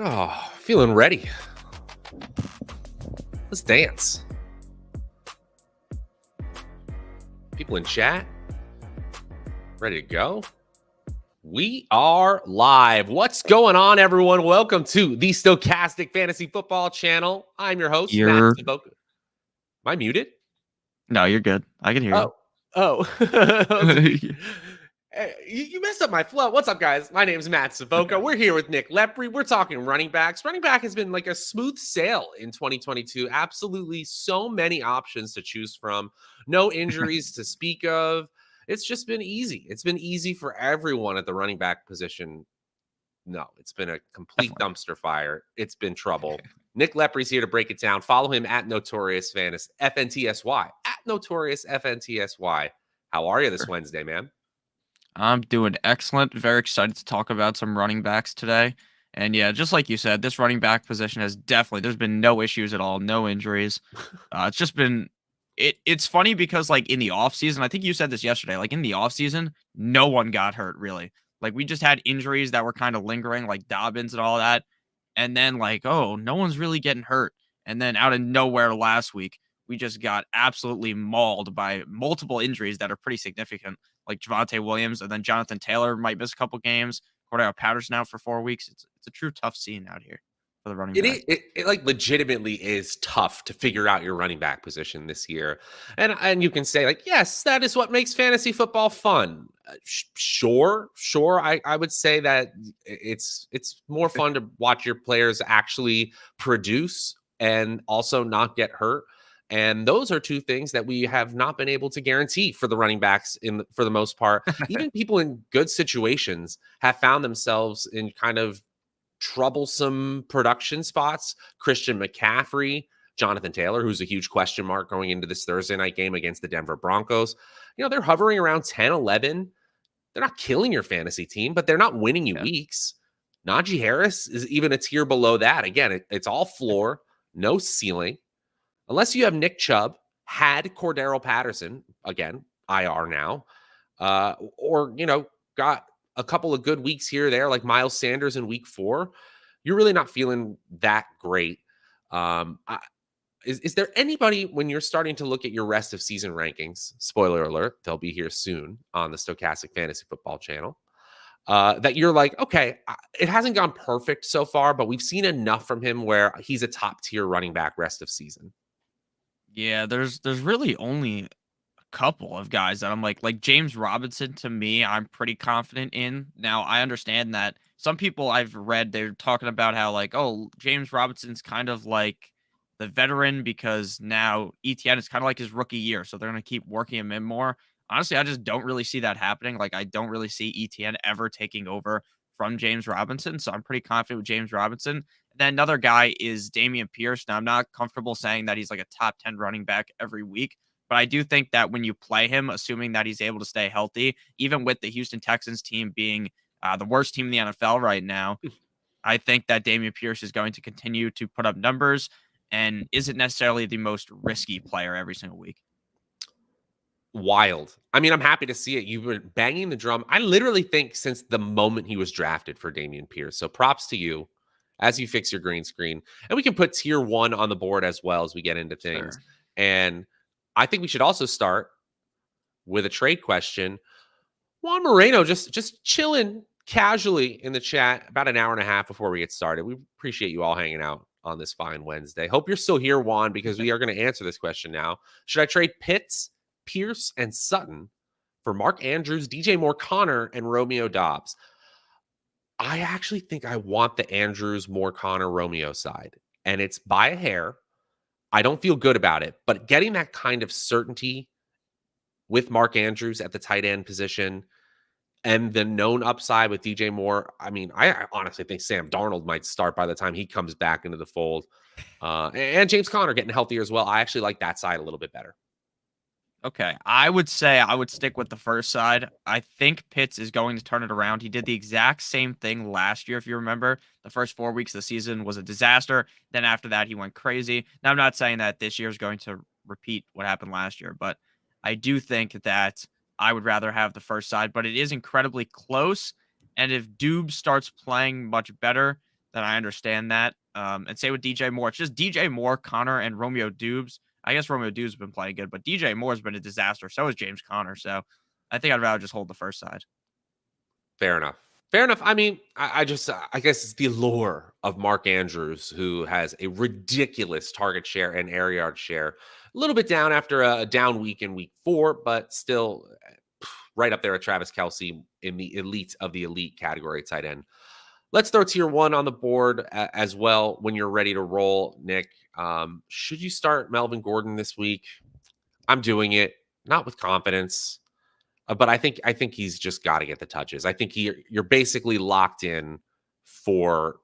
Oh, feeling ready. Let's dance. People in chat, ready to go? We are live. What's going on, everyone? Welcome to the Stochastic Fantasy Football Channel. I'm your host, Matt Savoca. Am I muted? No, you're good. I can hear you. You messed up my flow. What's up, guys? My name is Matt Savoca. We're here with Nick Lepri. We're talking running backs. Running back has been like a smooth sail in 2022. Absolutely so many options to choose from. No injuries to speak of. It's just been easy. It's been easy for everyone at the running back position. No, it's been a complete dumpster fire. It's been trouble. Nick Lepri's here to break it down. Follow him at Notorious FNTSY. At Notorious FNTSY. How are you this Wednesday, man? I'm doing excellent. Very excited to talk about some running backs today. And yeah, just like you said, this running back position has there's been no issues at all, no injuries. It's just been, it's funny because like in the offseason, I think you said this yesterday, like in the offseason, no one got hurt really. Like we just had injuries that were kind of lingering, like Dobbins and all that. And then like, oh, no one's really getting hurt. And then out of nowhere last week, we just got absolutely mauled by multiple injuries that are pretty significant, like Javonte Williams, and then Jonathan Taylor might miss a couple games. Cordell Patterson out for 4 weeks. It's a true tough scene out here for the running back. It like legitimately is tough to figure out your running back position this year. And you can say like, yes, that is what makes fantasy football fun. Sure. I would say that it's more fun to watch your players actually produce and also not get hurt. And those are two things that we have not been able to guarantee for the running backs for the most part. Even people in good situations have found themselves in kind of troublesome production spots. Christian McCaffrey, Jonathan Taylor, who's a huge question mark going into this Thursday night game against the Denver Broncos. You know, they're hovering around 10, 11. They're not killing your fantasy team, but they're not winning you weeks. Najee Harris is even a tier below that. Again, it's all floor, no ceiling. Unless you have Nick Chubb, had Cordero Patterson, again, IR now, or, you know, got a couple of good weeks here or there, like Miles Sanders in week 4, you're really not feeling that great. Is there anybody, when you're starting to look at your rest of season rankings, spoiler alert, they'll be here soon on the Stochastic Fantasy Football channel, that you're like, okay, it hasn't gone perfect so far, but we've seen enough from him where he's a top tier running back rest of season? Yeah, there's really only a couple of guys that I'm like James Robinson. To me, I'm pretty confident in. Now I understand that some people I've read, they're talking about how like, oh, James Robinson's kind of like the veteran because now ETN is kind of like his rookie year, so they're gonna keep working him in more. Honestly, I just don't really see that happening. Like I don't really see ETN ever taking over from James Robinson, so I'm pretty confident with James Robinson. Then another guy is Damien Pierce. Now I'm not comfortable saying that he's like a top 10 running back every week, but I do think that when you play him, assuming that he's able to stay healthy, even with the Houston Texans team being the worst team in the NFL right now, I think that Damien Pierce is going to continue to put up numbers and isn't necessarily the most risky player every single week. Wild. I mean, I'm happy to see it. You've been banging the drum. I literally think since the moment he was drafted for Damien Pierce. So props to you as you fix your green screen. And we can put tier 1 on the board as well as we get into things. Sure. And I think we should also start with a trade question. Juan Moreno just chilling casually in the chat about an hour and a half before we get started. We appreciate you all hanging out on this fine Wednesday. Hope you're still here, Juan, because we are going to answer this question now. Should I trade Pitts, Pierce, and Sutton for Mark Andrews, DJ Moore, Connor, and Romeo Dobbs? I actually think I want the Andrews, Moore, Connor, Romeo side, and it's by a hair. I don't feel good about it, but getting that kind of certainty with Mark Andrews at the tight end position and the known upside with DJ Moore, I mean, I honestly think Sam Darnold might start by the time he comes back into the fold. And James Conner getting healthier as well. I actually like that side a little bit better. Okay, I would say I would stick with the first side. I think Pitts is going to turn it around. He did the exact same thing last year, if you remember. The first 4 weeks of the season was a disaster. Then after that, he went crazy. Now, I'm not saying that this year is going to repeat what happened last year, but I do think that I would rather have the first side, but it is incredibly close. And if Doob starts playing much better, then I understand that. And say with DJ Moore, it's just DJ Moore, Connor, and Romeo Dubes. I guess Romeo Dubes has been playing good, but DJ Moore's been a disaster. So is James Conner. So I think I'd rather just hold the first side. Fair enough. Fair enough. I mean, I guess it's the allure of Mark Andrews, who has a ridiculous target share and air yard share. A little bit down after a down week in week 4, but still right up there with Travis Kelce in the elite of the elite category tight end. Let's throw tier 1 on the board as well when you're ready to roll, Nick. Should you start Melvin Gordon this week? I'm doing it, not with confidence. But I think he's just got to get the touches. I think you're basically locked in for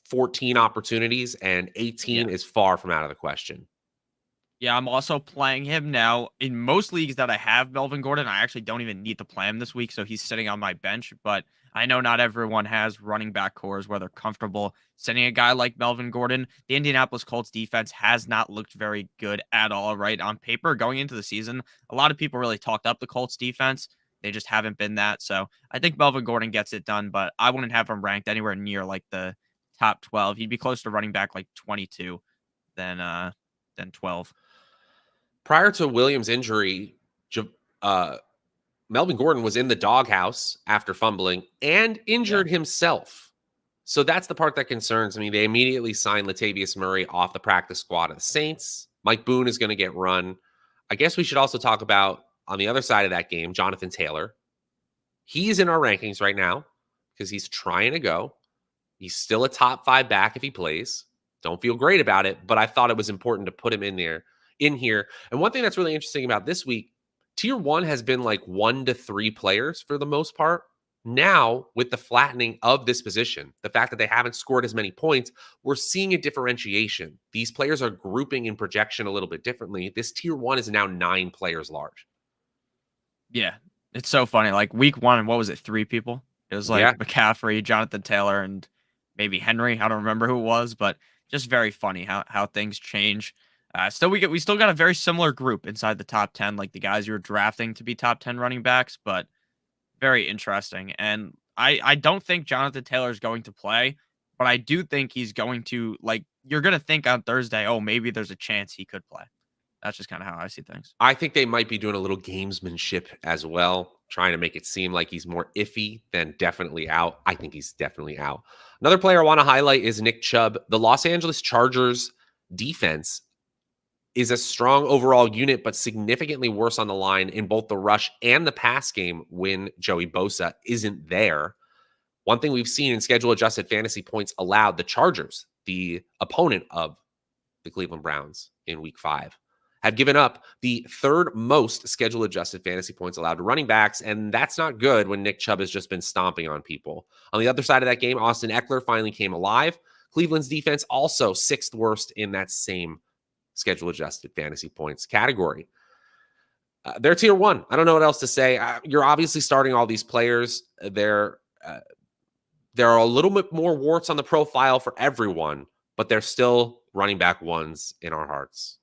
14 opportunities, and 18 is far from out of the question. Yeah, I'm also playing him now. In most leagues that I have Melvin Gordon, I actually don't even need to play him this week, so he's sitting on my bench. But I know not everyone has running back cores where they're comfortable sending a guy like Melvin Gordon. The Indianapolis Colts defense has not looked very good at all, right? On paper, going into the season, a lot of people really talked up the Colts defense. They just haven't been that. So I think Melvin Gordon gets it done, but I wouldn't have him ranked anywhere near like the top 12. He'd be close to running back like 22 than 12. Prior to Williams' injury, Melvin Gordon was in the doghouse after fumbling and injured himself. So that's the part that concerns me. They immediately signed Latavius Murray off the practice squad of the Saints. Mike Boone is going to get run. I guess we should also talk about, on the other side of that game, Jonathan Taylor. He's in our rankings right now because he's trying to go. He's still a top 5 back if he plays. Don't feel great about it, but I thought it was important to put him in here. And one thing that's really interesting about this week, tier 1 has been like 1 to 3 players for the most part. Now, with the flattening of this position, the fact that they haven't scored as many points, we're seeing a differentiation. These players are grouping in projection a little bit differently. This tier 1 is now 9 players large. Yeah, it's so funny. Like week 1, what was it? 3 people? It was like McCaffrey, Jonathan Taylor, and maybe Henry. I don't remember who it was, but just very funny how things change. We still got a very similar group inside the top 10, like the guys you were drafting to be top 10 running backs, but very interesting. And I don't think Jonathan Taylor is going to play, but I do think he's going to, like, you're going to think on Thursday, oh, maybe there's a chance he could play. That's just kind of how I see things. I think they might be doing a little gamesmanship as well, trying to make it seem like he's more iffy than definitely out. I think he's definitely out. Another player I want to highlight is Nick Chubb. The Los Angeles Chargers defense is a strong overall unit, but significantly worse on the line in both the rush and the pass game when Joey Bosa isn't there. One thing we've seen in schedule-adjusted fantasy points allowed, the Chargers, the opponent of the Cleveland Browns in Week 5, have given up the 3rd most schedule-adjusted fantasy points allowed to running backs, and that's not good when Nick Chubb has just been stomping on people. On the other side of that game, Austin Eckler finally came alive. Cleveland's defense also 6th worst in that same schedule-adjusted fantasy points category. They're tier 1. I don't know what else to say. You're obviously starting all these players. There are a little bit more warts on the profile for everyone, but they're still running back ones in our hearts.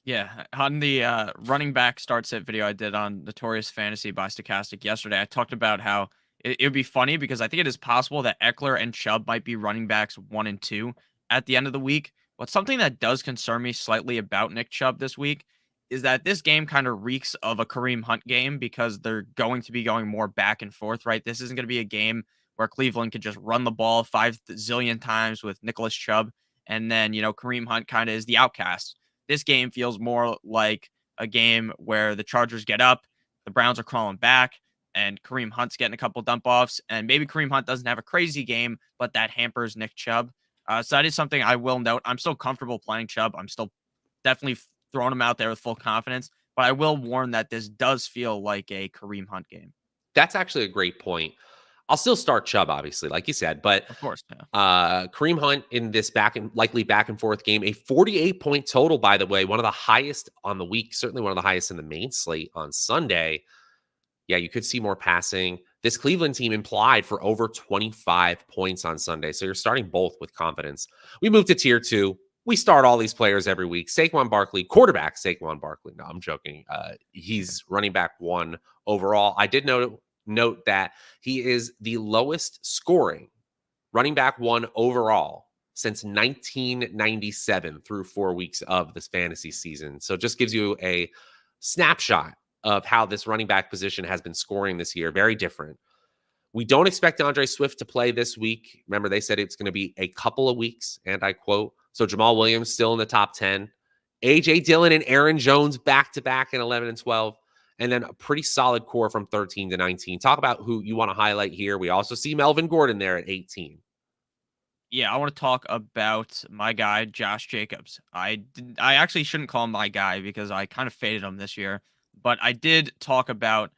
Yeah, on the running back start sit video I did on Notorious Fantasy by Stochastic yesterday, I talked about how it would be funny because I think it is possible that Eckler and Chubb might be running backs 1 and 2 at the end of the week. But something that does concern me slightly about Nick Chubb this week is that this game kind of reeks of a Kareem Hunt game because they're going to be going more back and forth, right? This isn't going to be a game where Cleveland could just run the ball 5 zillion times with Nicholas Chubb. And then, Kareem Hunt kind of is the outcast. This game feels more like a game where the Chargers get up, the Browns are crawling back, and Kareem Hunt's getting a couple dump offs. And maybe Kareem Hunt doesn't have a crazy game, but that hampers Nick Chubb. So that is something I will note. I'm still comfortable playing Chubb. I'm still definitely throwing him out there with full confidence, but I will warn that this does feel like a Kareem Hunt game. That's actually a great point. I'll still start Chubb, obviously, like you said, but of course, Kareem Hunt in this likely back and forth game, a 48-point total, by the way, one of the highest on the week, certainly one of the highest in the main slate on Sunday. Yeah, you could see more passing. This Cleveland team implied for over 25 points on Sunday. So you're starting both with confidence. We move to tier 2. We start all these players every week. Saquon Barkley, quarterback Saquon Barkley. No, I'm joking. He's running back 1 overall. I did note that he is the lowest scoring running back 1 overall since 1997 through 4 weeks of this fantasy season. So it just gives you a snapshot of how this running back position has been scoring this year. Very different. We don't expect DeAndre Swift to play this week. Remember, they said it's going to be a couple of weeks, and I quote. So Jamal Williams still in the top 10. A.J. Dillon and Aaron Jones back-to-back in 11 and 12. And then a pretty solid core from 13 to 19. Talk about who you want to highlight here. We also see Melvin Gordon there at 18. Yeah, I want to talk about my guy, Josh Jacobs. I actually shouldn't call him my guy because I kind of faded him this year, but I did talk about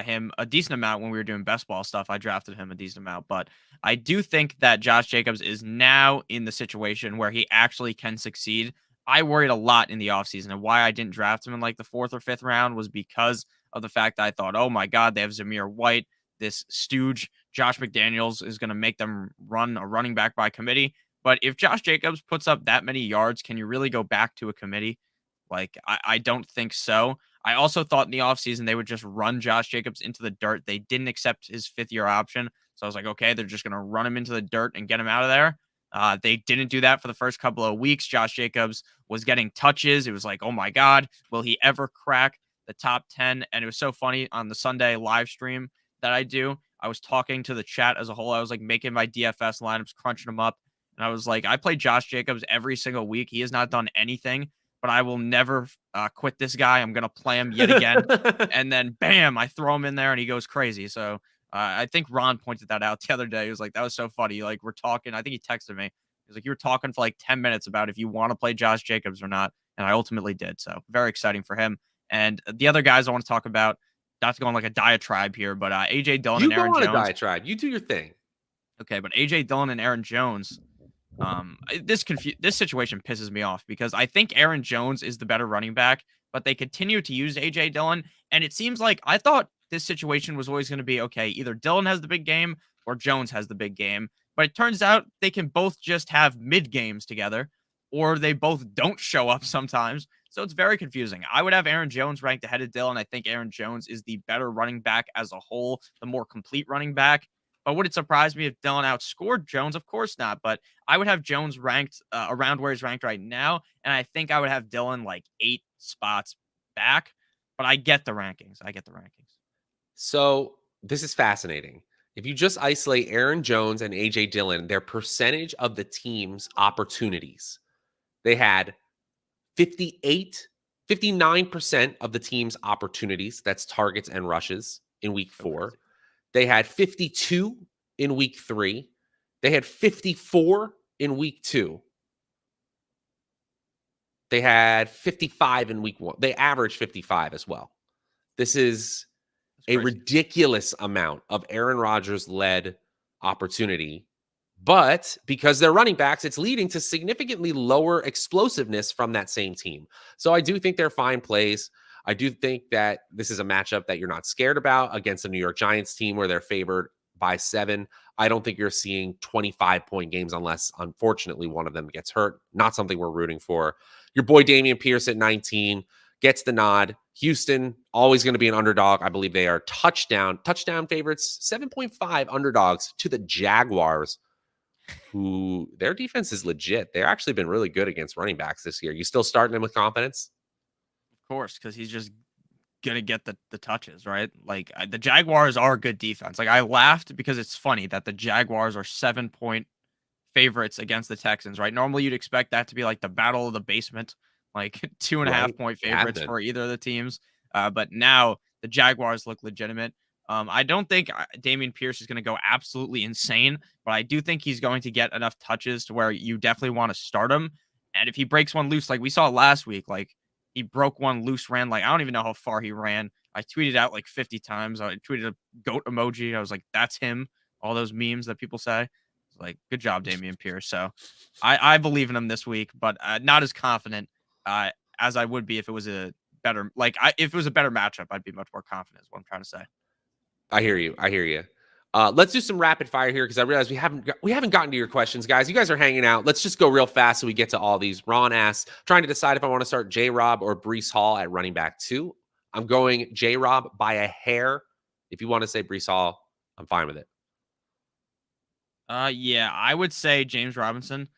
him a decent amount when we were doing best ball stuff. I drafted him a decent amount, but I do think that Josh Jacobs is now in the situation where he actually can succeed. I worried a lot in the offseason, and why I didn't draft him in like the 4th or 5th round was because of the fact that I thought, oh my God, they have Zamir White, this stooge. Josh McDaniels is going to make them run a running back by committee. But if Josh Jacobs puts up that many yards, can you really go back to a committee? Like, I don't think so. I also thought in the offseason they would just run Josh Jacobs into the dirt. They didn't accept his 5th-year option. So I was like, okay, they're just going to run him into the dirt and get him out of there. They didn't do that for the first couple of weeks. Josh Jacobs was getting touches. It was like, oh my God, will he ever crack the top 10? And it was so funny on the Sunday live stream that I do. I was talking to the chat as a whole. I was like making my DFS lineups, crunching them up. And I was like, I play Josh Jacobs every single week. He has not done anything, but I will never quit this guy. I'm going to play him yet again. And then bam, I throw him in there and he goes crazy. So I think Ron pointed that out the other day. He was like, that was so funny. Like, we're talking. I think he texted me. He was like, you were talking for like 10 minutes about if you want to play Josh Jacobs or not. And I ultimately did. So very exciting for him. And the other guys I want to talk about, not to go on like a diatribe here, but A.J. Dillon and Aaron Jones. You go on a diatribe. You do your thing. Okay, but A.J. Dillon and Aaron Jones, this situation pisses me off because I think Aaron Jones is the better running back, but they continue to use A.J. Dillon, and it seems like I thought this situation was always going to be, okay, either Dillon has the big game or Jones has the big game, but it turns out they can both just have mid games together, or they both don't show up sometimes. So it's very confusing. I would have Aaron Jones ranked ahead of Dillon. I think Aaron Jones is the better running back as a whole, the more complete running back. But would it surprise me if Dillon outscored Jones? Of course not. But I would have Jones ranked around where he's ranked right now. And I think I would have Dillon like 8 spots back. But I get the rankings. So this is fascinating. If you just isolate Aaron Jones and A.J. Dillon, their percentage of the team's opportunities, they had 59% of the team's opportunities, that's targets and rushes in week 4. They had 52 in week 3. They had 54 in week 2. They had 55 in week 1. They averaged 55 as well. This is a ridiculous amount of Aaron Rodgers-led opportunity. But because they're running backs, it's leading to significantly lower explosiveness from that same team. So I do think they're fine plays. I do think that this is a matchup that you're not scared about against the New York Giants team where they're favored by 7. I don't think you're seeing 25-point games unless, unfortunately, one of them gets hurt. Not something we're rooting for. Your boy Damien Pierce at 19 gets the nod. Houston, always going to be an underdog. I believe they are touchdown favorites, 7.5 underdogs to the Jaguars, who their defense is legit. They've actually been really good against running backs this year. You still starting him with confidence? Of course, because he's just going to get the touches, right? Like, the Jaguars are a good defense. Like, I laughed because it's funny that the Jaguars are 7-point favorites against the Texans, right? Normally, you'd expect that to be like the battle of the basement, like 2.5-point favorites for either of the teams. But now the Jaguars look legitimate. I don't think Damien Pierce is going to go absolutely insane, but I do think he's going to get enough touches to where you definitely want to start him. And if he breaks one loose, like we saw last week, like he broke one loose, ran like I don't even know how far he ran. I tweeted out like 50 times. I tweeted a goat emoji. I was like, that's him. All those memes that people say. Like, good job, Damien Pierce. So I believe in him this week, but not as confident as I would be if it was a better, if it was a better matchup, I'd be much more confident is what I'm trying to say. I hear you. Let's do some rapid fire here because I realize we haven't gotten to your questions, guys. You guys are hanging out. Let's just go real fast so we get to all these. Ron asks, trying to decide if I want to start J-Rob or Breece Hall at running back 2. I'm going J-Rob by a hair. If you want to say Breece Hall, I'm fine with it. Yeah, I would say James Robinson.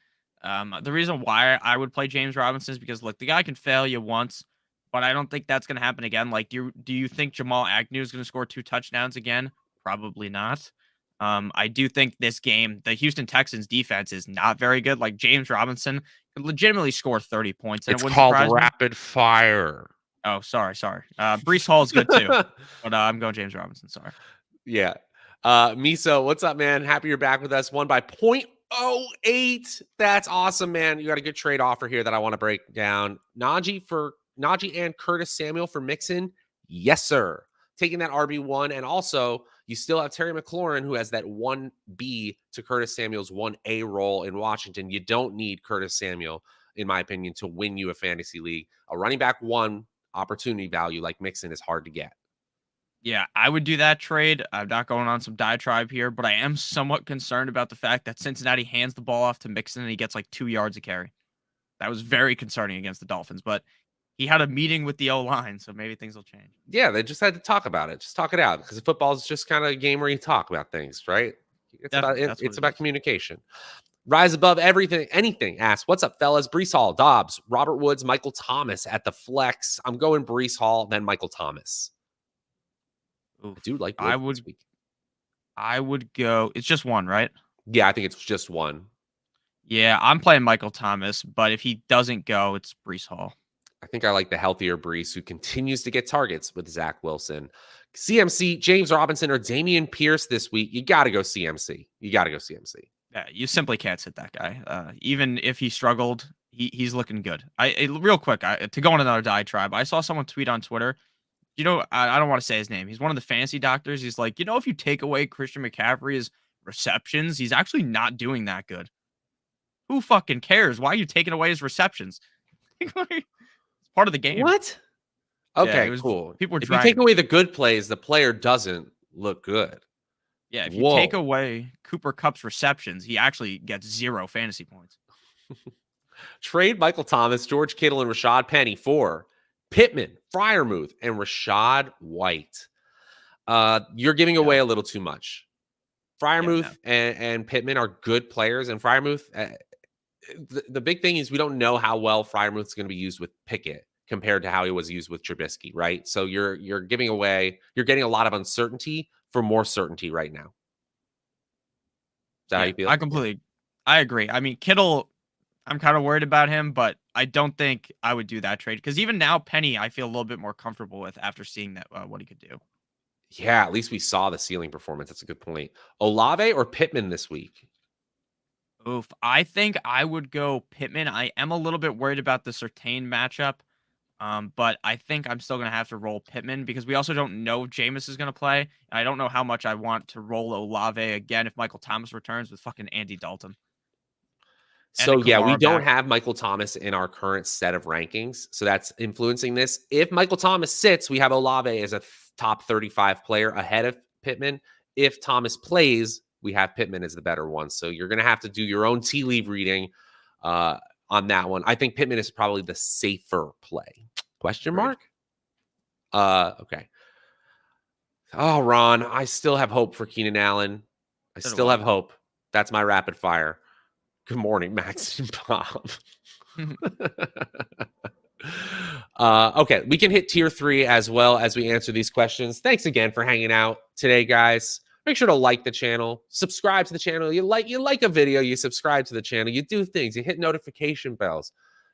The reason why I would play James Robinson is because look, the guy can fail you once, but I don't think that's going to happen again. Like, do you think Jamal Agnew is going to score 2 touchdowns again? Probably not. I do think this game, the Houston Texans defense is not very good. Like James Robinson could legitimately score 30 points, and it It's wouldn't called surprise me. rapid fire. Oh, sorry. Breece Hall is good too, but I'm going James Robinson. Sorry. Yeah. Miso, what's up, man? Happy you're back with us. Won by 0.08. That's awesome, man. You got a good trade offer here that I want to break down. Najee and Curtis Samuel for Mixon. Yes, sir. Taking that RB1. And also, you still have Terry McLaurin, who has that 1B to Curtis Samuel's 1A role in Washington. You don't need Curtis Samuel, in my opinion, to win you a fantasy league. A running back one opportunity value like Mixon is hard to get. Yeah, I would do that trade. I'm not going on some diatribe here, but I am somewhat concerned about the fact that Cincinnati hands the ball off to Mixon and he gets like 2 yards a carry. That was very concerning against the Dolphins, but he had a meeting with the O line, so maybe things will change. Yeah, they just had to talk about it. Just talk it out because football is just kind of a game where you talk about things, right? Definitely, that's what It's it about is. communication. Rise above everything, anything. Ask, what's up, fellas? Breece Hall, Dobbs, Robert Woods, Michael Thomas at the flex. I'm going Breece Hall, then Michael Thomas. I do Oof. like I Woods this would week. I would go. It's just one, right? Yeah, I think it's just one. Yeah, I'm playing Michael Thomas, but if he doesn't go, it's Brees Hall. I think I like the healthier Breece, who continues to get targets with Zach Wilson. CMC, James Robinson, or Damien Pierce this week. You got to go CMC. You got to go CMC. Yeah, you simply can't sit that guy. Even if he struggled, he's looking good. Real quick, to go on another diatribe, I saw someone tweet on Twitter. You know, I don't want to say his name. He's one of the fantasy doctors. He's like, if you take away Christian McCaffrey's receptions, he's actually not doing that good. Who fucking cares? Why are you taking away his receptions? It's part of the game. What? Yeah, Okay, it was. cool. People were If you take dragging him. away the good plays, the player doesn't look good. Yeah, if you take Whoa. away Cooper Kupp's receptions, he actually gets 0 fantasy points. Trade Michael Thomas, George Kittle, and Rashad Penny for Pittman, Freiermuth, and Rashad White. You're giving Yeah, away a little too much. yeah, no. Freiermuth and Pittman are good players, and Freiermuth, the big thing is we don't know how well Freiermuth is going to be used with Pickett compared to how he was used with Trubisky, right? So you're getting a lot of uncertainty for more certainty right now. Is that how Yeah, you feel? I agree. I mean, Kittle, I'm kind of worried about him, but I don't think I would do that trade because even now, Penny, I feel a little bit more comfortable with after seeing that what he could do. Yeah, at least we saw the ceiling performance. That's a good point. Olave or Pittman this week? Oof, I think I would go Pittman. I am a little bit worried about the Surtain matchup, but I think I'm still going to have to roll Pittman because we also don't know if Jameis is going to play. And I don't know how much I want to roll Olave again if Michael Thomas returns with fucking Andy Dalton. And a So yeah, we Kamara don't back. have Michael Thomas in our current set of rankings. So that's influencing this. If Michael Thomas sits, we have Olave as a top 35 player ahead of Pittman. If Thomas plays, we have Pittman as the better one. So you're going to have to do your own tea leaf reading on that one. I think Pittman is probably the safer play. Question Agreed. mark? Okay. Oh, Ron, I still have hope for Keenan Allen. I So do still I. have hope. That's my rapid fire. Good morning, Max and Bob. Okay, we can hit tier 3 as well as we answer these questions. Thanks again for hanging out today, guys. Make sure to like the channel, subscribe to the channel. You like a video, you subscribe to the channel, you do things, you hit notification bells.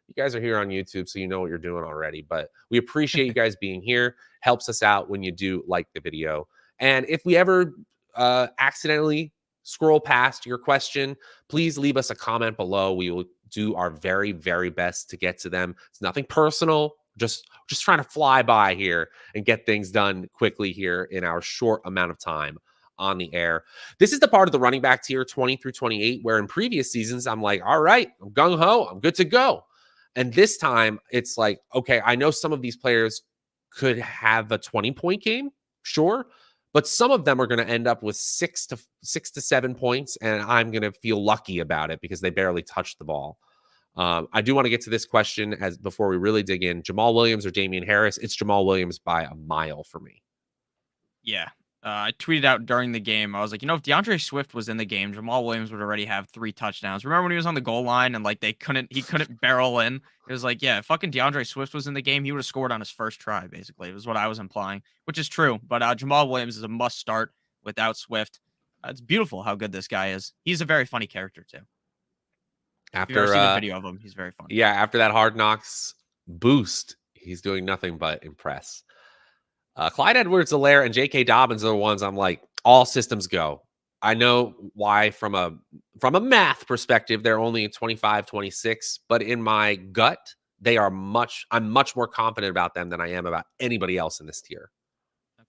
You guys are here on YouTube, so you know what you're doing already. But we appreciate you guys being here. Helps us out when you do like the video. And if we ever accidentally scroll past your question, please leave us a comment below. We will do our very, very best to get to them. It's nothing personal. Just trying to fly by here and get things done quickly here in our short amount of time on the air. This is the part of the running back tier 20 through 28 where in previous seasons I'm like, all right, I'm gung-ho, I'm good to go. And this time it's like, okay, I know some of these players could have a 20-point game, sure, but some of them are going to end up with 6 to 7 points, and I'm going to feel lucky about it because they barely touched the ball. I do want to get to this question as before we really dig in. Jamal Williams or Damian Harris? It's Jamal Williams by a mile for me. Yeah. I tweeted out during the game. I was like, if DeAndre Swift was in the game, Jamal Williams would already have 3 touchdowns. Remember when he was on the goal line and like he couldn't barrel in? It was like, yeah, if fucking DeAndre Swift was in the game, he would have scored on his first try, basically. It was what I was implying, which is true. But Jamal Williams is a must start without Swift. It's beautiful how good this guy is. He's a very funny character too. If you've ever After seen a video of him, he's very funny. yeah, after that Hard Knocks boost, he's doing nothing but impress. Clyde Edwards-Helaire and J.K. Dobbins are the ones I'm like, all systems go. I know why from a math perspective, they're only 25, 26, but in my gut, I'm much more confident about them than I am about anybody else in this tier.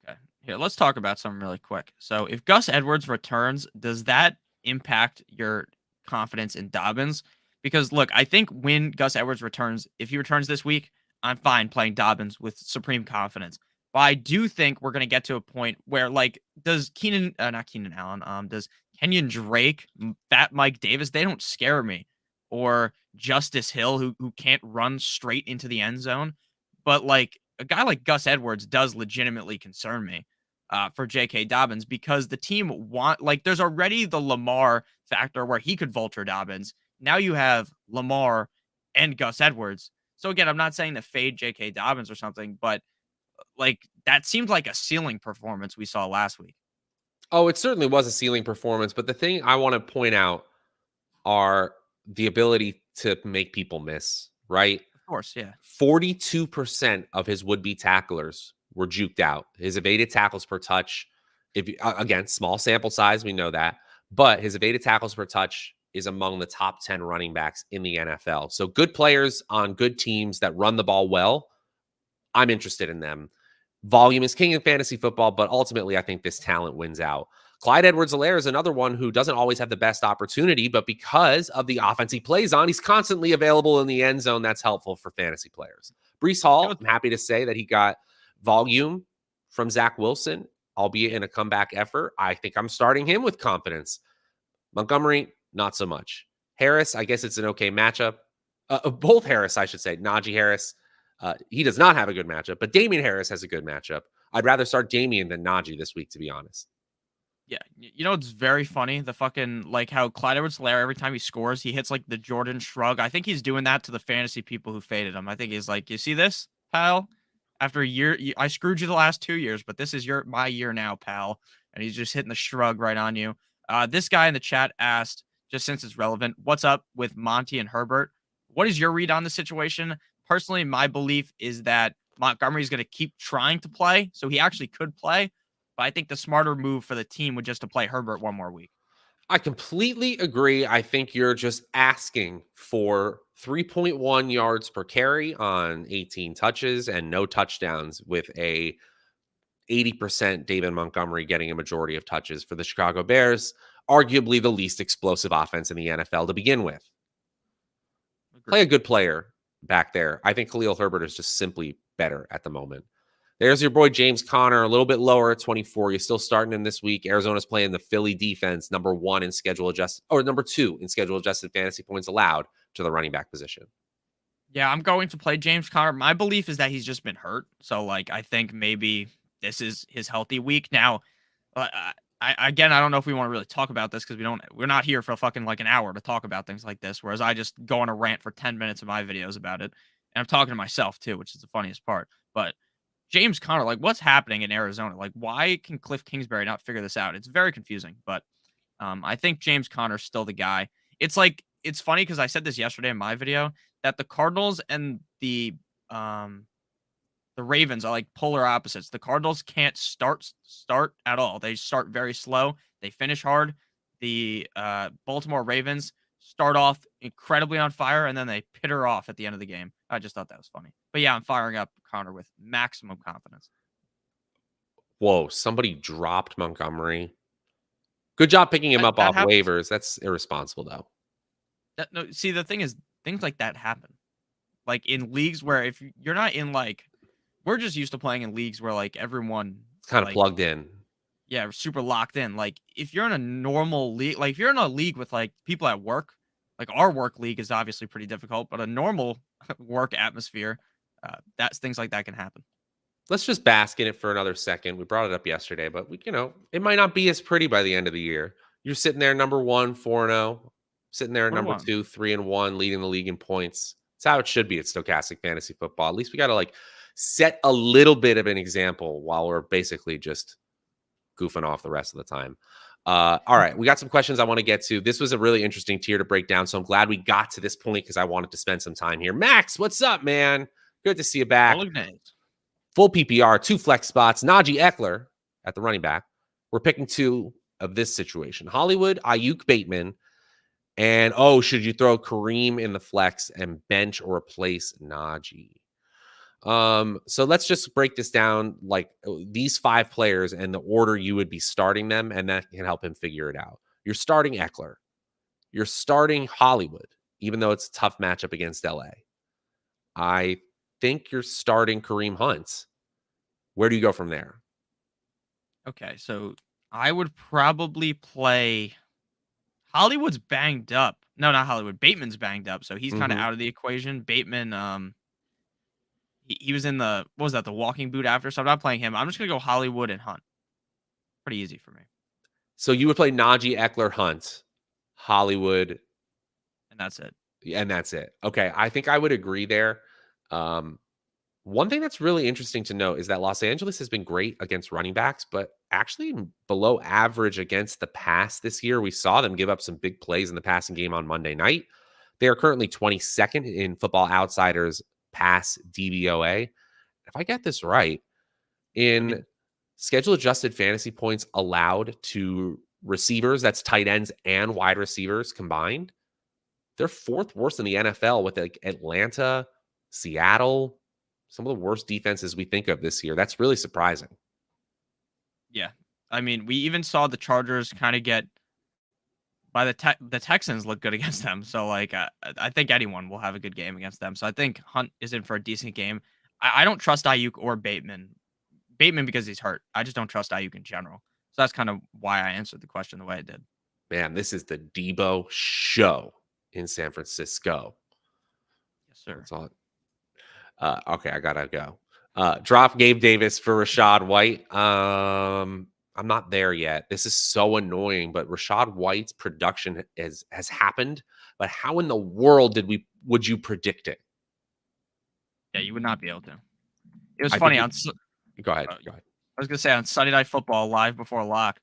Okay. Here, let's talk about something really quick. So if Gus Edwards returns, does that impact your confidence in Dobbins? Because look, I think when Gus Edwards returns, if he returns this week, I'm fine playing Dobbins with supreme confidence. But I do think we're gonna get to a point where, like, does not Keenan Allen, does Kenyon Drake, Fat Mike Davis, they don't scare me, or Justice Hill, who can't run straight into the end zone, but like a guy like Gus Edwards does legitimately concern me for J.K. Dobbins because the team there's already the Lamar factor where he could vulture Dobbins. Now you have Lamar and Gus Edwards. So again, I'm not saying to fade J.K. Dobbins or something, but like that seemed like a ceiling performance we saw last week. Oh, it certainly was a ceiling performance, but the thing I want to point out are the ability to make people miss, right? Of course, yeah. 42% of his would-be tacklers were juked out. His evaded tackles per touch, again, small sample size, we know that, but his evaded tackles per touch is among the top 10 running backs in the NFL. So good players on good teams that run the ball well, I'm interested in them. Volume is king in fantasy football, but ultimately I think this talent wins out. Clyde Edwards-Helaire is another one who doesn't always have the best opportunity, but because of the offense he plays on, he's constantly available in the end zone. That's helpful for fantasy players. Breece Hall, I'm happy to say that he got volume from Zach Wilson, albeit in a comeback effort. I think I'm starting him with confidence. Montgomery, not so much. Harris, I guess it's an okay matchup. Both Harris, I should say. Najee Harris, he does not have a good matchup, but Damien Harris has a good matchup. I'd rather start Damien than Najee this week, to be honest. Yeah, it's very funny. The fucking like how Clyde Edwards-Helaire every time he scores, he hits like the Jordan shrug. I think he's doing that to the fantasy people who faded him. I think he's like, you see this, pal? After a year, I screwed you the last 2 years, but this is my year now, pal. And he's just hitting the shrug right on you. This guy in the chat asked, just since it's relevant, what's up with Monty and Herbert? What is your read on the situation? Personally, my belief is that Montgomery is going to keep trying to play, so he actually could play. But I think the smarter move for the team would just to play Herbert one more week. I completely agree. I think you're just asking for 3.1 yards per carry on 18 touches and no touchdowns with a 80% David Montgomery getting a majority of touches for the Chicago Bears, arguably the least explosive offense in the NFL to begin with. Play a good player back there. I think Khalil Herbert is just simply better at the moment. There's your boy James Conner, a little bit lower at 24. You're still starting him this week. Arizona's playing the Philly defense, number 1 in schedule adjusted, or number 2 in schedule adjusted fantasy points allowed to the running back position. Yeah, I'm going to play James Conner. My belief is that he's just been hurt. So, like, I think maybe this is his healthy week. Now, I don't know if we want to really talk about this because we're not here for fucking like an hour to talk about things like this. Whereas I just go on a rant for 10 minutes of my videos about it. And I'm talking to myself too, which is the funniest part. But James Conner, like, what's happening in Arizona? Like, why can Cliff Kingsbury not figure this out? It's very confusing. But I think James Conner's still the guy. It's funny because I said this yesterday in my video that the Cardinals and the Ravens are like polar opposites. The Cardinals can't start at all. They start very slow. They finish hard. The Baltimore Ravens start off incredibly on fire, and then they pitter off at the end of the game. I just thought that was funny. But yeah, I'm firing up Conner with maximum confidence. Whoa, somebody dropped Montgomery. Good job picking him up off waivers. That's irresponsible, though. No, see, the thing is, things like that happen. Like in leagues where if you're not in like, we're just used to playing in leagues where like everyone it's kind of plugged in. Yeah, super locked in. Like if you're in a normal league, like if you're in a league with like people at work, like our work league is obviously pretty difficult, but a normal work atmosphere, that's things like that can happen. let's just bask in it for another second. We brought it up yesterday, but it might not be as pretty by the end of the year. You're sitting there number 1, 4-0, sitting there What number one? 2, 3-1, leading the league in points. It's how it should be at Stochastic Fantasy Football. At least we got to like set a little bit of an example while we're basically just goofing off the rest of the time. All right, we got some questions I want to get to. This was a really interesting tier to break down, so I'm glad we got to this point because I wanted to spend some time here. Max, what's up, man? Good to see you back. Full PPR, 2 flex spots. Najee Eckler at the running back. We're picking 2 of this situation. Hollywood, Ayuk, Bateman. And, should you throw Kareem in the flex and bench or replace Najee? So let's just break this down, like these 5 players and the order you would be starting them, and that can help him figure it out. You're starting Eckler. You're starting Hollywood, even though it's a tough matchup against LA. I think you're starting Kareem Hunt. Where do you go from there? Okay, so I would probably play Hollywood's banged up. No, not Hollywood. Bateman's banged up, so he's kind of out of the equation. Bateman, he was in the what was that? The walking boot after. So I'm not playing him. I'm just gonna go Hollywood and Hunt. Pretty easy for me. So you would play Najee, Eckler, Hunt, Hollywood, And that's it. and that's it. Okay, I think I would agree there. One thing that's really interesting to note is that Los Angeles has been great against running backs, but actually below average against the pass this year. We saw them give up some big plays in the passing game on Monday night. They are currently 22nd in Football Outsiders pass DVOA. If I get this right, in schedule adjusted fantasy points allowed to receivers, that's tight ends and wide receivers combined, they're 4th worst in the NFL with like Atlanta, Seattle, some of the worst defenses we think of this year. That's really surprising. Yeah. I mean, we even saw the Chargers kind of get by the Texans look good against them. So like I think anyone will have a good game against them. So I think Hunt is in for a decent game. I don't trust Ayuk or Bateman. Bateman because he's hurt. I just don't trust Ayuk in general. So that's kind of why I answered the question the way I did. Man, this is the Debo show in San Francisco. Yes, sir. That's all. Okay, I gotta go. Drop Gabe Davis for Rashad White. I'm not there yet. This is so annoying, but Rashad White's production has happened. But how in the world would you predict it? Yeah, you would not be able to. It was I funny think on. Go ahead. I was gonna say on Sunday Night Football live before lock.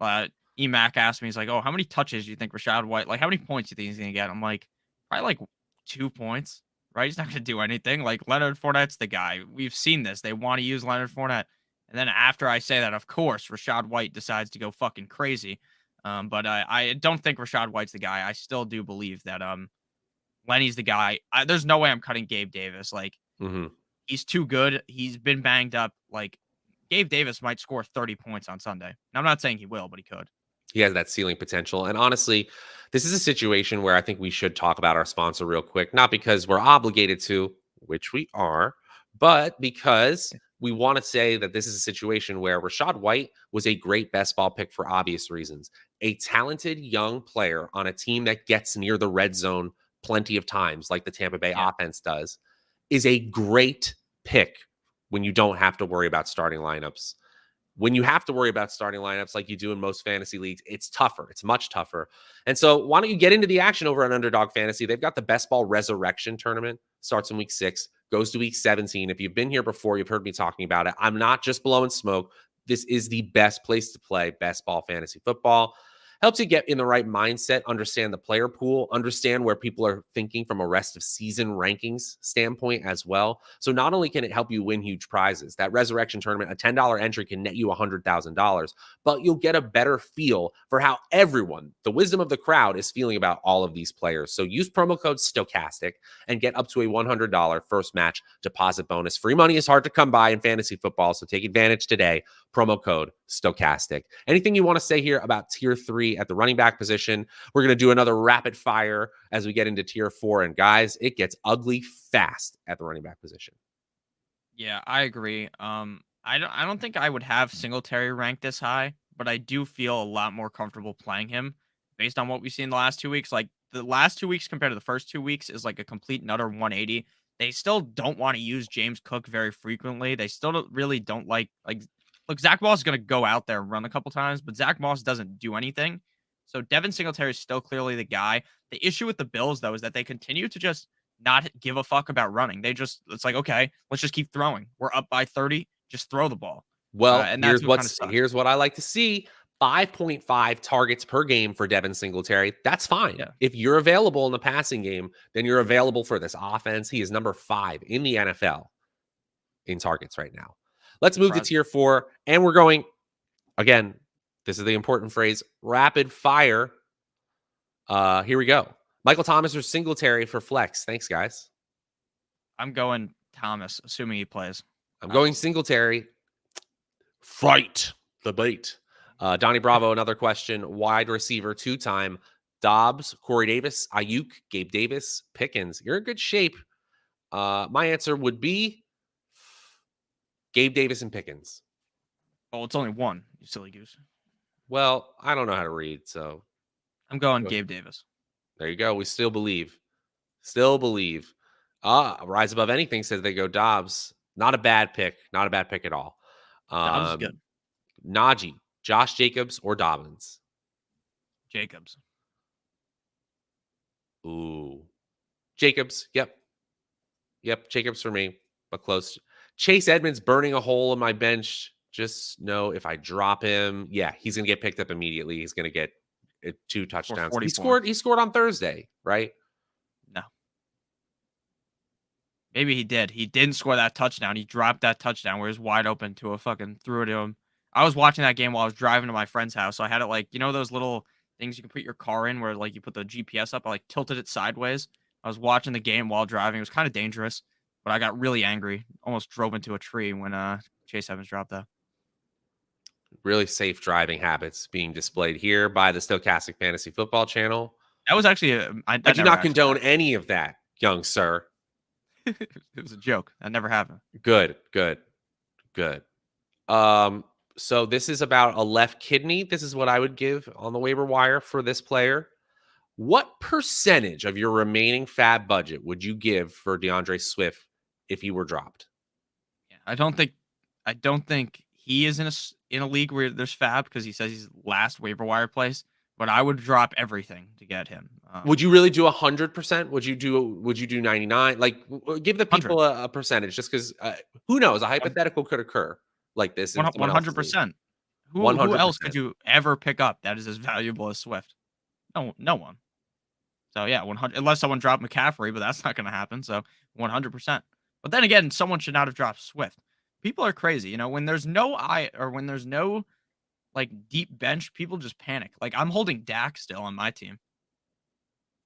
Emac asked me, he's like, "Oh, how many touches do you think Rashad White? Like, how many points do you think he's gonna get?" I'm like, probably like 2 points. Right? He's not gonna do anything. Like Leonard Fournette's the guy. We've seen this. They want to use Leonard Fournette. And then after I say that, of course, Rashad White decides to go fucking crazy. But I don't think Rashad White's the guy. I still do believe that Lenny's the guy. There's no way I'm cutting Gabe Davis. Like he's too good. He's been banged up. Like Gabe Davis might score 30 points on Sunday. Now, I'm not saying he will, but he could. He has that ceiling potential. And honestly, this is a situation where I think we should talk about our sponsor real quick, not because we're obligated to, which we are, but because we want to say that this is a situation where Rashad White was a great best ball pick for obvious reasons. A talented young player on a team that gets near the red zone plenty of times, like the Tampa Bay offense does, is a great pick when you don't have to worry about starting lineups. When you have to worry about starting lineups like you do in most fantasy leagues, it's tougher. It's much tougher. And so why don't you get into the action over on Underdog Fantasy? They've got the Best Ball Resurrection Tournament. Starts in week 6, goes to week 17. If you've been here before, you've heard me talking about it. I'm not just blowing smoke. This is the best place to play best ball fantasy football. Helps you get in the right mindset, understand the player pool, understand where people are thinking from a rest of season rankings standpoint as well. So not only can it help you win huge prizes, that Resurrection Tournament, a $10 entry can net you $100,000, but you'll get a better feel for how everyone, the wisdom of the crowd, is feeling about all of these players. So use promo code Stochastic and get up to a $100 first match deposit bonus. Free money is hard to come by in fantasy football, so take advantage today. Promo code Stochastic. Anything you want to say here about tier 3 at the running back position? We're going to do another rapid fire as we get into tier 4. And guys, it gets ugly fast at the running back position. Yeah, I agree. I don't think I would have Singletary ranked this high, but I do feel a lot more comfortable playing him based on what we've seen the last 2 weeks. Like the last 2 weeks compared to the first 2 weeks is like a complete and utter 180. They still don't want to use James Cook very frequently. They still don't like look, Zach Moss is going to go out there and run a couple times, but Zach Moss doesn't do anything. So Devin Singletary is still clearly the guy. The issue with the Bills, though, is that they continue to just not give a fuck about running. It's like, okay, let's just keep throwing. We're up by 30. Just throw the ball. Well, And that's what kind of sucks. here's what I like to see. 5.5 targets per game for Devin Singletary. That's fine. Yeah. If you're available in the passing game, then you're available for this offense. He is number 5 in the NFL in targets right now. Let's move to tier 4. And we're going, again, this is the important phrase, rapid fire. Here we go. Michael Thomas or Singletary for flex. Thanks, guys. I'm going Thomas, assuming he plays. I'm going Singletary. Fight the bait. Donnie Bravo, another question. Wide receiver 2-time. Dobbs, Corey Davis, Ayuk, Gabe Davis, Pickens. You're in good shape. My answer would be Gabe Davis and Pickens. Oh, it's only one, you silly goose. Well, I don't know how to read, so I'm going Gabe Davis. There you go. We still believe. Still believe. Rise Above Anything says they go Dobbs. Not a bad pick. Not a bad pick at all. Dobbs is good. Najee, Josh Jacobs, or Dobbins? Jacobs. Ooh. Jacobs. Yep. Jacobs for me, but close. Chase Edmonds burning a hole in my bench. Just know if I drop him, yeah, he's going to get picked up immediately. He's going to get 2 touchdowns. He scored on Thursday, right? No. Maybe he did. He didn't score that touchdown. He dropped that touchdown where he was wide open to a fucking threw it to him. I was watching that game while I was driving to my friend's house. So I had it like, you know, those little things you can put your car in where like you put the GPS up. I like tilted it sideways. I was watching the game while driving. It was kind of dangerous, but I got really angry. Almost drove into a tree when Chase Evans dropped that. Really safe driving habits being displayed here by the Stochastic Fantasy Football channel. That was actually I do not condone any of that, young sir. It was a joke. That never happened. Good. So this is about a left kidney. This is what I would give on the waiver wire for this player. What percentage of your remaining fab budget would you give for DeAndre Swift if he were dropped? Yeah, I don't think he is in a league where there's fab because he says he's last waiver wire place. But I would drop everything to get him. Would you really do 100%? Would you do 99? Like, give the people a percentage, just because who knows? A hypothetical could occur like this. 100%. Who else could you ever pick up that is as valuable as Swift? No one. So yeah, 100. Unless someone dropped McCaffrey, but that's not going to happen. So 100%. But then again, someone should not have dropped Swift. People are crazy, you know. When there's no like deep bench, people just panic. Like I'm holding Dak still on my team.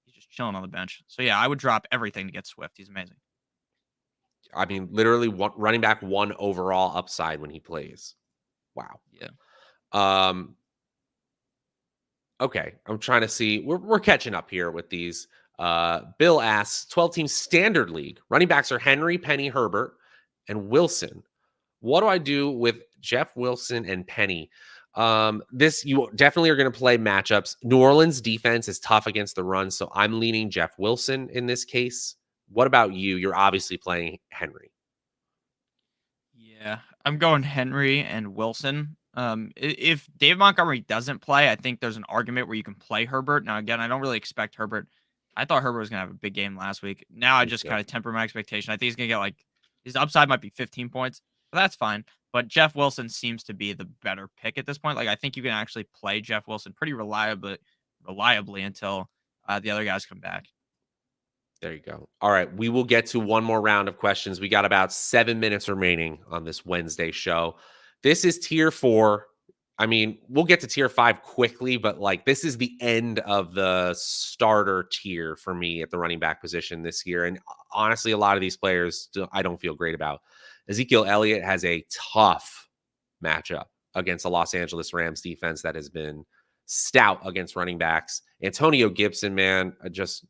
He's just chilling on the bench. So yeah, I would drop everything to get Swift. He's amazing. I mean, literally running back 1 overall upside when he plays. Wow. Yeah. Okay. I'm trying to see. We're catching up here with these. Bill asks, 12-team standard league. Running backs are Henry, Penny, Herbert, and Wilson. What do I do with Jeff Wilson and Penny? This you definitely are going to play matchups. New Orleans defense is tough against the run, so I'm leaning Jeff Wilson in this case. What about you? You're obviously playing Henry. Yeah, I'm going Henry and Wilson. If Dave Montgomery doesn't play, I think there's an argument where you can play Herbert. Now, again, I don't really expect Herbert. I thought Herbert was going to have a big game last week. Now I just kind of temper my expectation. I think he's going to get his upside might be 15 points, but that's fine. But Jeff Wilson seems to be the better pick at this point. Like I think you can actually play Jeff Wilson pretty reliably until the other guys come back. There you go. All right, we will get to one more round of questions. We got about 7 minutes remaining on this Wednesday show. This is tier 4. I mean, we'll get to tier 5 quickly, but this is the end of the starter tier for me at the running back position this year. And honestly, a lot of these players I don't feel great about. Ezekiel Elliott has a tough matchup against the Los Angeles Rams defense that has been stout against running backs. Antonio Gibson, man, just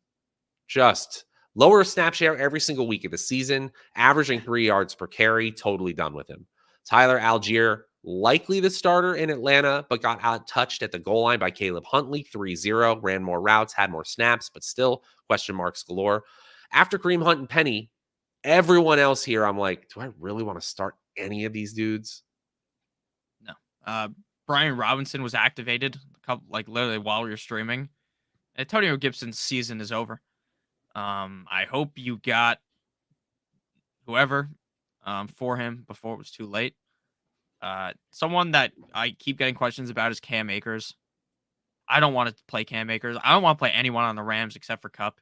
lower snap share every single week of the season, averaging 3 yards per carry. Totally done with him. Tyler Algier, likely the starter in Atlanta, but got out-touched at the goal line by Caleb Huntley, 3-0, ran more routes, had more snaps, but still question marks galore. After Kareem Hunt and Penny, Everyone else here, I'm like, do I really want to start any of these dudes? No. Brian Robinson was activated literally while we were streaming. Antonio Gibson's season is over. I hope you got whoever for him before it was too late. Someone that I keep getting questions about is Cam Akers. I don't want to play Cam Akers. I don't want to play anyone on the Rams except for Cup.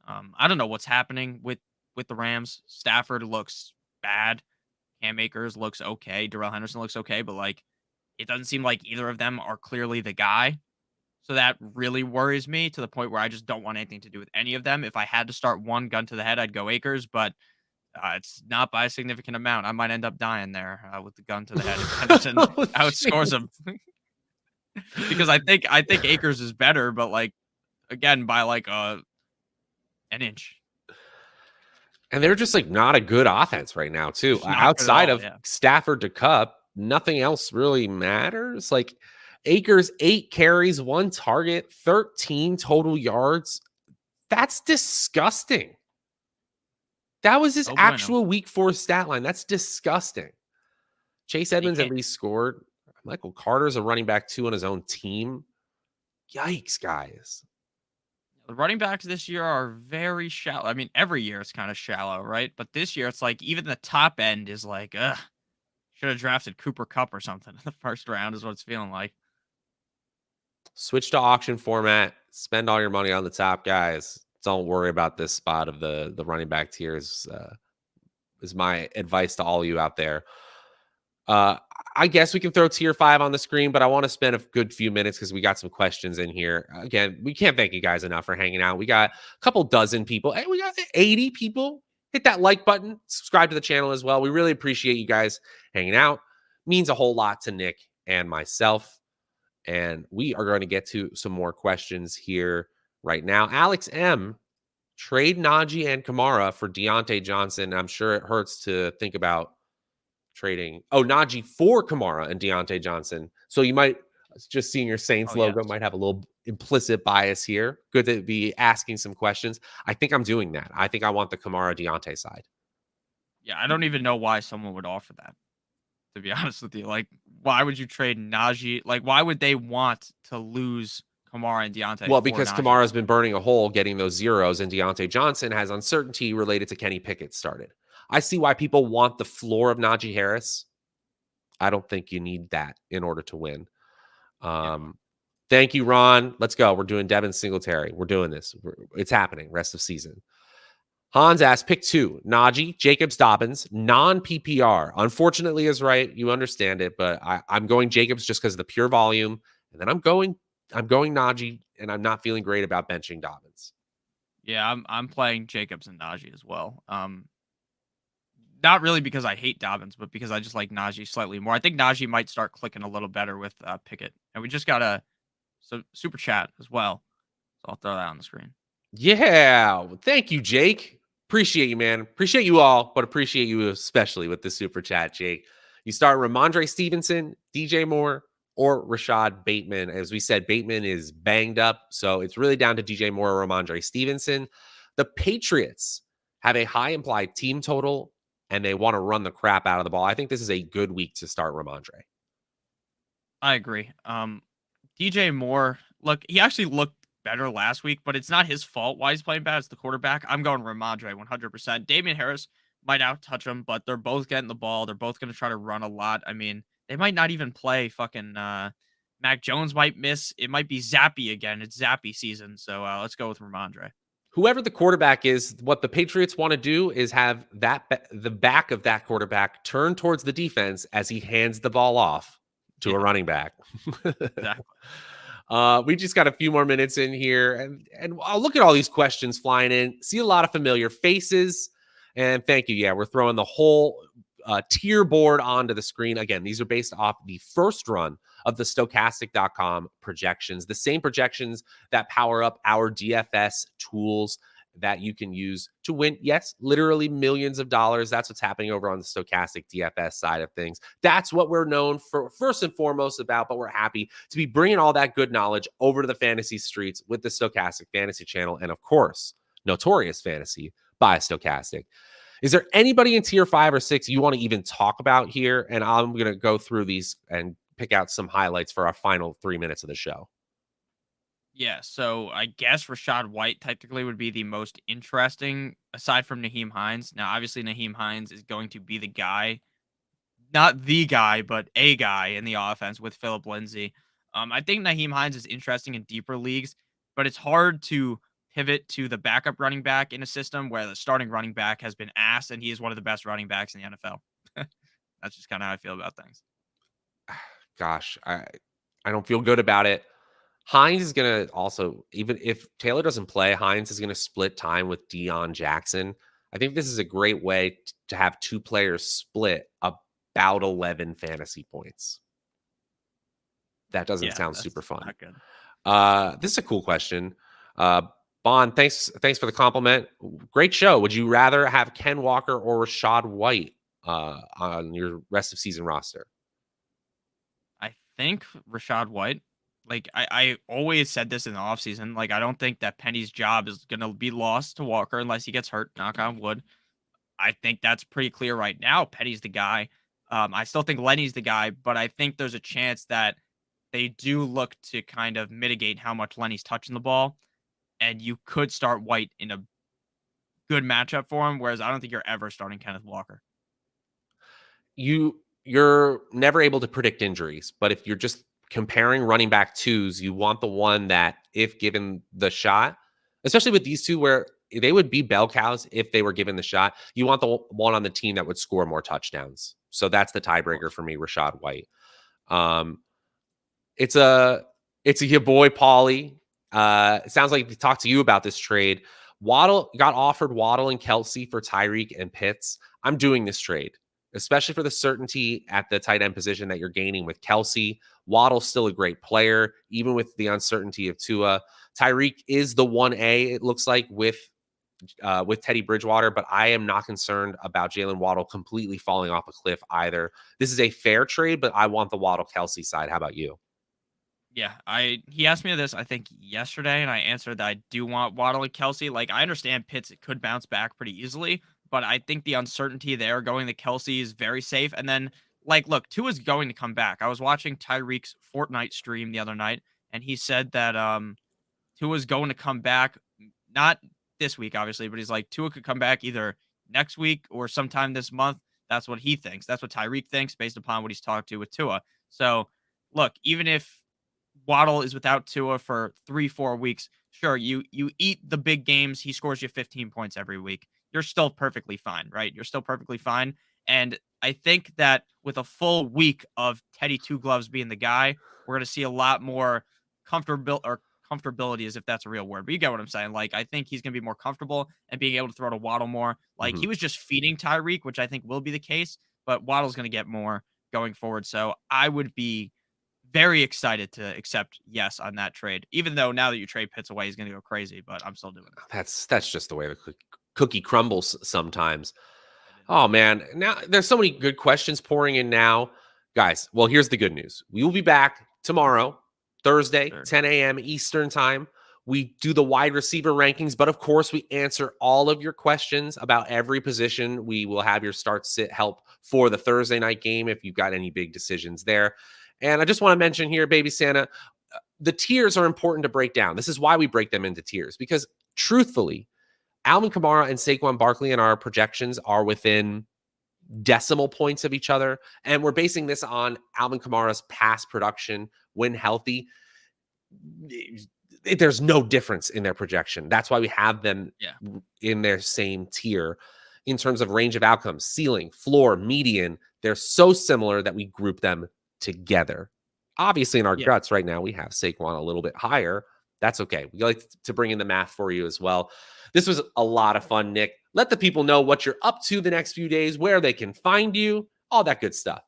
I don't know what's happening with the Rams. Stafford looks bad. Cam Akers looks okay. Darrell Henderson looks okay, but like it doesn't seem like either of them are clearly the guy. So that really worries me to the point where I just don't want anything to do with any of them. If I had to start one gun to the head, I'd go Akers, but it's not by a significant amount. I might end up dying there with the gun to the head if Henderson outscores him. Because I think Akers is better, but like again by like an inch. And they're just like not a good offense right now, too. Outside of Stafford to Cup, nothing else really matters. Like Akers, 8 carries, 1 target, 13 total yards. That's disgusting. That was his actual week 4 stat line. That's disgusting. Chase Edmonds at least scored. Michael Carter's a running back 2 on his own team. Yikes, guys. The running backs this year are very shallow. I mean, every year it's kind of shallow, right? But this year it's like even the top end is like, should have drafted Cooper Kupp or something in the first round is what it's feeling like. Switch to auction format. Spend all your money on the top guys. Don't worry about this spot of the running back tiers. Is my advice to all of you out there. I guess we can throw tier 5 on the screen, but I want to spend a good few minutes because we got some questions in here. Again, we can't thank you guys enough for hanging out. We got a couple dozen people. Hey, we got 80 people. Hit that like button. Subscribe to the channel as well. We really appreciate you guys hanging out. Means a whole lot to Nick and myself. And we are going to get to some more questions here right now. Alex M. Trade Najee and Kamara for Deontay Johnson. I'm sure it hurts to think about trading Najee for Kamara and Deontay Johnson. So you might just seeing your Saints logo might have a little implicit bias here. Good to be asking some questions. I think I'm doing that. I think I want the Kamara Deontay side. Yeah, I don't even know why someone would offer that, to be honest with you. Like, why would you trade Najee? Like, why would they want to lose Kamara and Deontay? Well, because Kamara's been burning a hole getting those zeros, and Deontay Johnson has uncertainty related to Kenny Pickett started. I see why people want the floor of Najee Harris. I don't think you need that in order to win. Thank you, Ron. Let's go. We're doing Devin Singletary. We're doing this. It's happening. Rest of season. Hans asked, pick 2. Najee, Jacobs, Dobbins, non-PPR. Unfortunately is right. You understand it, but I'm going Jacobs just because of the pure volume. And then I'm going Najee, and I'm not feeling great about benching Dobbins. Yeah, I'm playing Jacobs and Najee as well. Not really because I hate Dobbins, but because I just like Najee slightly more. I think Najee might start clicking a little better with Pickett. And we just got a super chat as well. So I'll throw that on the screen. Yeah. Thank you, Jake. Appreciate you, man. Appreciate you all, but appreciate you especially with the super chat, Jake. You start Ramondre Stevenson, DJ Moore, or Rashad Bateman. As we said, Bateman is banged up, so it's really down to DJ Moore or Ramondre Stevenson. The Patriots have a high implied team total, and they want to run the crap out of the ball. I think this is a good week to start Ramondre. I agree. DJ Moore, look, he actually looked better last week, but it's not his fault why he's playing bad. It's the quarterback. I'm going Ramondre 100%. Damien Harris might out-touch him, but they're both getting the ball. They're both going to try to run a lot. I mean, they might not even play fucking Mac Jones might miss. It might be Zappy again. It's Zappy season. So let's go with Ramondre. Whoever the quarterback is, what the Patriots want to do is have the back of that quarterback turn towards the defense as he hands the ball off to a running back. Exactly. We just got a few more minutes in here, and I'll look at all these questions flying in. See a lot of familiar faces, and thank you. Yeah, we're throwing the whole tier board onto the screen. Again, these are based off the first run of the Stokastic.com projections, the same projections that power up our DFS tools that you can use to win, yes, literally millions of dollars. That's what's happening over on the Stokastic DFS side of things. That's what we're known for first and foremost about, but we're happy to be bringing all that good knowledge over to the fantasy streets with the Stokastic Fantasy channel and, of course, Notorious Fantasy by Stokastic. Is there anybody in tier 5 or 6 you want to even talk about here? And I'm going to go through these and pick out some highlights for our final 3 minutes of the show. Yeah, so I guess Rashad White technically would be the most interesting aside from Naheem Hines. Now, obviously, Naheem Hines is going to be the guy, not the guy, but a guy in the offense with Philip Lindsay. I think Naheem Hines is interesting in deeper leagues, but it's hard to pivot to the backup running back in a system where the starting running back has been asked and he is one of the best running backs in the NFL. That's just kind of how I feel about things. Gosh, I don't feel good about it. Hines is going to also, even if Taylor doesn't play, Hines is going to split time with Deion Jackson. I think this is a great way to have two players split about 11 fantasy points. That doesn't Yeah, sound that's super fun. not good. This is a cool question. Bond, thanks for the compliment. Great show. Would you rather have Ken Walker or Rashad White on your rest of season roster? I think Rashad White, like I always said this in the offseason, like I don't think that Penny's job is gonna be lost to Walker unless he gets hurt, knock on wood. I think that's pretty clear right now. Penny's the guy. I still think Lenny's the guy, but I think there's a chance that they do look to kind of mitigate how much Lenny's touching the ball. And you could start White in a good matchup for him, whereas I don't think you're ever starting Kenneth Walker. You're never able to predict injuries, but if you're just comparing running back twos, you want the one that, if given the shot, especially with these two where they would be bell cows if they were given the shot, you want the one on the team that would score more touchdowns. So that's the tiebreaker for me, Rashad White. It's a your boy Paulie. It sounds like he talked to you about this trade. Waddle got offered Waddle and Kelsey for Tyreek and Pitts. I'm doing this trade, especially for the certainty at the tight end position that you're gaining with Kelsey. Waddle's still a great player, even with the uncertainty of Tua. Tyreek is the 1A, it looks like, with Teddy Bridgewater, but I am not concerned about Jalen Waddle completely falling off a cliff either. This is a fair trade, but I want the Waddle Kelsey side. How about you? Yeah, he asked me this, I think, yesterday, and I answered that I do want Waddle and Kelsey. Like, I understand Pitts could bounce back pretty easily, but I think the uncertainty there going to Kelsey is very safe. And then, like, look, Tua's going to come back. I was watching Tyreek's Fortnite stream the other night, and he said that Tua's going to come back, not this week, obviously, but he's like, Tua could come back either next week or sometime this month. That's what he thinks. That's what Tyreek thinks based upon what he's talked to with Tua. So, look, even if Waddle is without Tua for 3-4 weeks, sure, you eat the big games, he scores you 15 points every week. You're still perfectly fine, right? You're still perfectly fine. And I think that with a full week of Teddy Two Gloves being the guy, we're going to see a lot more comfortability, as if that's a real word, but you get what I'm saying. Like, I think he's going to be more comfortable and being able to throw to Waddle more. Like, he was just feeding Tyreek, which I think will be the case, but Waddle's going to get more going forward. So I would be very excited to accept yes on that trade, even though now that you trade Pitts away, he's going to go crazy, but I'm still doing it. That's just the way the cookie crumbles sometimes. Oh, man. Now, there's so many good questions pouring in now. Guys, well, here's the good news. We will be back tomorrow, Thursday, 10 a.m. Eastern time. We do the wide receiver rankings, but of course, we answer all of your questions about every position. We will have your start sit help for the Thursday night game if you've got any big decisions there. And I just want to mention here, Baby Santa, the tiers are important to break down. This is why we break them into tiers, because truthfully, Alvin Kamara and Saquon Barkley in our projections are within decimal points of each other. And we're basing this on Alvin Kamara's past production when healthy. There's no difference in their projection. That's why we have them in their same tier in terms of range of outcomes, ceiling, floor, median. They're so similar that we group them together. Obviously, in our guts right now, we have Saquon a little bit higher. That's okay. We like to bring in the math for you as well. This was a lot of fun, Nick. Let the people know what you're up to the next few days, where they can find you, all that good stuff.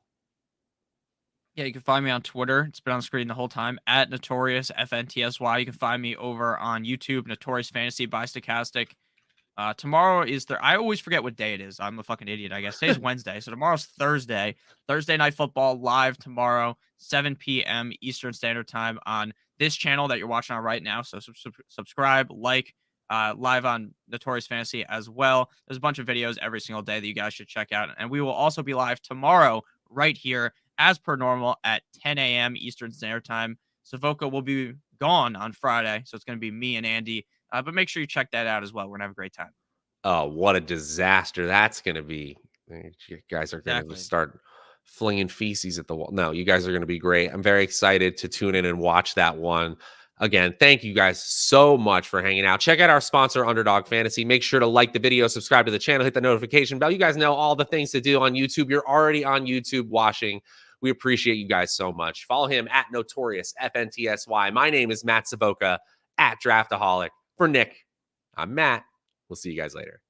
Yeah, you can find me on Twitter. It's been on the screen the whole time, at Notorious FNTSY. You can find me over on YouTube, Notorious Fantasy by Stochastic. Tomorrow is I always forget what day it is. I'm a fucking idiot, I guess. Today's Wednesday, so tomorrow's Thursday. Thursday Night Football live tomorrow, 7 p.m. Eastern Standard Time on this channel that you're watching on right now. So subscribe, like, live on Notorious Fantasy as well. There's a bunch of videos every single day that you guys should check out. And we will also be live tomorrow right here as per normal at 10 a.m. Eastern Standard Time. Savoca will be gone on Friday, so it's going to be me and Andy. But make sure you check that out as well. We're going to have a great time. Oh, what a disaster that's going to be. You guys are going to start flinging feces at the wall. No, you guys are going to be great. I'm very excited to tune in and watch that one. Again, thank you guys so much for hanging out. Check out our sponsor, Underdog Fantasy. Make sure to like the video, subscribe to the channel, hit the notification bell. You guys know all the things to do on YouTube. You're already on YouTube watching. We appreciate you guys so much. Follow him at Notorious FNTSY. My name is Matt Savoca at Draftaholic. For Nick, I'm Matt. We'll see you guys later.